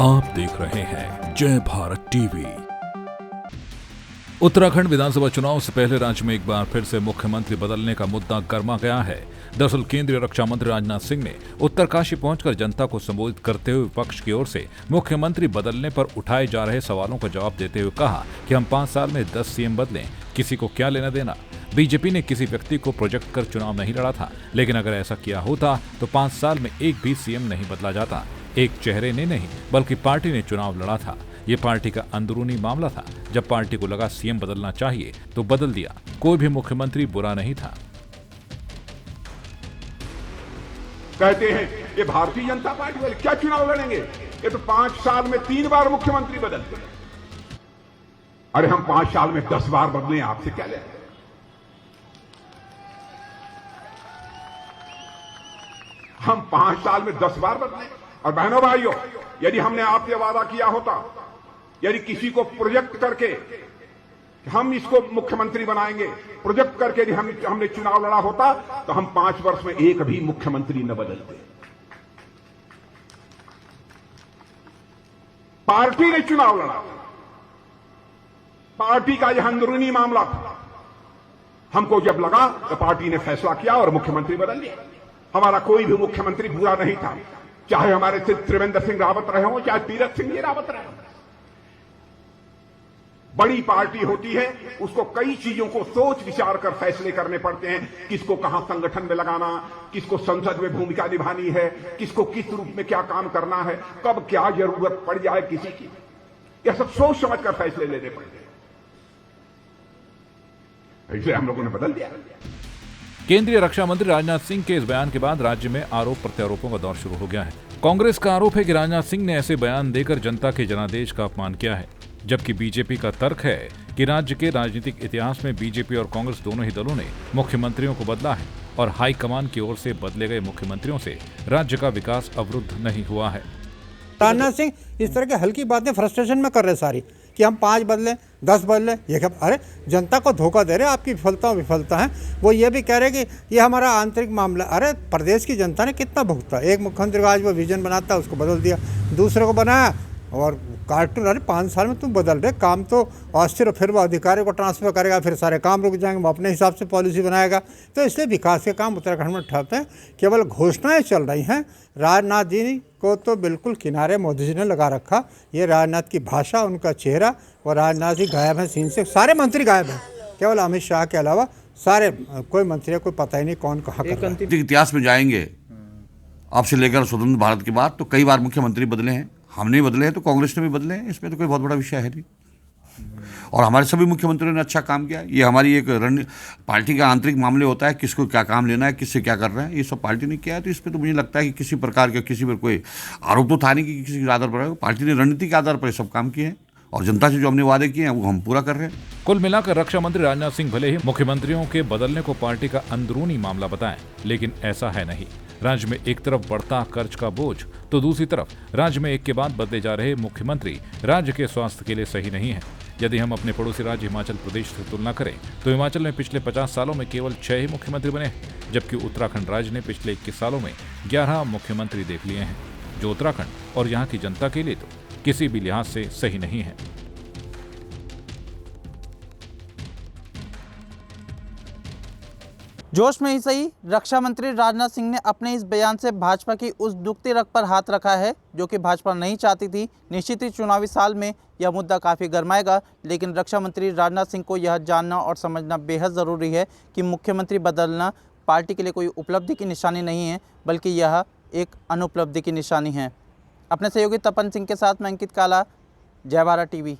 आप देख रहे हैं जय भारत टीवी। उत्तराखंड विधानसभा चुनाव से पहले राज्य में एक बार फिर से मुख्यमंत्री बदलने का मुद्दा गर्मा गया है। दरअसल केंद्रीय रक्षा मंत्री राजनाथ सिंह ने उत्तरकाशी पहुंचकर जनता को संबोधित करते हुए विपक्ष की ओर से मुख्यमंत्री बदलने पर उठाए जा रहे सवालों का जवाब देते हुए कहा कि हम 5 साल में 10 सीएम बदलें, किसी को क्या लेना देना। बीजेपी ने किसी व्यक्ति को प्रोजेक्ट कर चुनाव नहीं लड़ा था, लेकिन अगर ऐसा किया होता तो 5 साल में एक भी सीएम नहीं बदला जाता। एक चेहरे ने नहीं बल्कि पार्टी ने चुनाव लड़ा था। ये पार्टी का अंदरूनी मामला था। जब पार्टी को लगा सीएम बदलना चाहिए तो बदल दिया। कोई भी मुख्यमंत्री बुरा नहीं था। कहते हैं ये भारतीय जनता पार्टी वाले क्या चुनाव लड़ेंगे, ये तो 5 साल में 3 बार मुख्यमंत्री बदलते हैं। अरे हम 5 साल में 10 बार बदले, आपसे क्या लें। हम 5 साल में 10 बार बदले। और बहनों भाइयों, यदि हमने आपसे वादा किया होता, यदि किसी को प्रोजेक्ट करके हम इसको मुख्यमंत्री बनाएंगे, प्रोजेक्ट करके यदि हमने चुनाव लड़ा होता तो हम 5 वर्ष में एक भी मुख्यमंत्री न बदलते। पार्टी ने चुनाव लड़ा, पार्टी का यह अंदरूनी मामला था। हमको जब लगा तो पार्टी ने फैसला किया और मुख्यमंत्री बदल दिया। हमारा कोई भी मुख्यमंत्री बुरा नहीं था, चाहे हमारे त्रिवेंद्र सिंह रावत रहे हो, चाहे तीरथ सिंह जी रावत रहे हो। बड़ी पार्टी होती है, उसको कई चीजों को सोच विचार कर फैसले करने पड़ते हैं। किसको कहां संगठन में लगाना, किसको संसद में भूमिका निभानी है, किसको किस रूप में क्या काम करना है, कब क्या जरूरत पड़ जाए किसी की, यह सब सोच समझ कर फैसले लेने पड़ते हैं। इसलिए हम लोगों ने बदल दिया। केंद्रीय रक्षा मंत्री राजनाथ सिंह के इस बयान के बाद राज्य में आरोप प्रत्यारोपों का दौर शुरू हो गया है। कांग्रेस का आरोप है कि राजनाथ सिंह ने ऐसे बयान देकर जनता के जनादेश का अपमान किया है, जबकि बीजेपी का तर्क है कि राज्य के राजनीतिक इतिहास में बीजेपी और कांग्रेस दोनों ही दलों ने मुख्यमंत्रियों को बदला है और हाईकमान की ओर से बदले गए मुख्यमंत्रियों से राज्य का विकास अवरुद्ध नहीं हुआ है। राजनाथ सिंह इस तरह की हल्की बातें फ्रस्ट्रेशन में कर रहे सारी कि हम 5 बदले 10 बदले, ये क्या, अरे जनता को धोखा दे रहे, आपकी विफलता है। वो ये भी कह रहे कि ये हमारा आंतरिक मामला। अरे प्रदेश की जनता ने कितना भुगता। एक मुख्यमंत्री का आज वो विजन बनाता है, उसको बदल दिया, दूसरे को बनाया और कार्टून। अरे 5 साल में तुम बदल रहे, काम तो अस्थिर। फिर वो अधिकारियों को ट्रांसफर करेगा, फिर सारे काम रुक जाएंगे, वो अपने हिसाब से पॉलिसी बनाएगा। तो इसलिए विकास के काम उत्तराखंड में ठप हैं, केवल घोषणाएं चल रही हैं। राजनाथ जी को तो बिल्कुल किनारे मोदी जी ने लगा रखा। ये राजनाथ की भाषा, उनका चेहरा, और राजनाथ जी गायब हैं सीन से। सारे मंत्री गायब हैं, केवल अमित शाह के अलावा सारे। कोई मंत्री को पता ही नहीं कौन कहाँ कर रहा है। इतिहास में जाएंगे अब से लेकर स्वतंत्र भारत के बाद तो कई बार मुख्यमंत्री बदले हैं। हमने बदले हैं तो कांग्रेस ने भी बदले हैं, इसमें तो कोई बहुत बड़ा विषय है नहीं। और हमारे सभी मुख्यमंत्रियों ने अच्छा काम किया। ये हमारी एक पार्टी का आंतरिक मामले होता है, किसको क्या काम लेना है, किससे क्या कर रहे हैं, ये सब पार्टी ने किया है। तो इस पर तो मुझे लगता है कि किसी प्रकार का किसी पर कोई आरोप तो था नहीं कि किसी के आधार पर। पार्टी ने रणनीति के आधार पर सब काम किए हैं और जनता से जो हमने वादे किए हैं वो हम पूरा कर रहे हैं। कुल मिलाकर रक्षा मंत्री राजनाथ सिंह भले ही मुख्यमंत्रियों के बदलने को पार्टी का अंदरूनी मामला बताएं, लेकिन ऐसा है नहीं। राज्य में एक तरफ बढ़ता कर्ज का बोझ तो दूसरी तरफ राज्य में एक के बाद बदले जा रहे मुख्यमंत्री राज्य के स्वास्थ्य के लिए सही नहीं है। यदि हम अपने पड़ोसी राज्य हिमाचल प्रदेश से तुलना करें तो हिमाचल में पिछले 50 सालों में केवल 6 ही मुख्यमंत्री बने हैं, जबकि उत्तराखंड राज्य ने पिछले 21 सालों में 11 मुख्यमंत्री देख लिए हैं, जो उत्तराखंड और यहाँ की जनता के लिए तो किसी भी लिहाज से सही नहीं है। जोश में ही सही, रक्षा मंत्री राजनाथ सिंह ने अपने इस बयान से भाजपा की उस दुखती रग पर हाथ रखा है जो कि भाजपा नहीं चाहती थी। निश्चित ही चुनावी साल में यह मुद्दा काफ़ी गरमाएगा, लेकिन रक्षा मंत्री राजनाथ सिंह को यह जानना और समझना बेहद ज़रूरी है कि मुख्यमंत्री बदलना पार्टी के लिए कोई उपलब्धि की निशानी नहीं है, बल्कि यह एक अनुपलब्धि की निशानी है। अपने सहयोगी तपन सिंह के साथ मैं अंकित काला, जय भारत टीवी।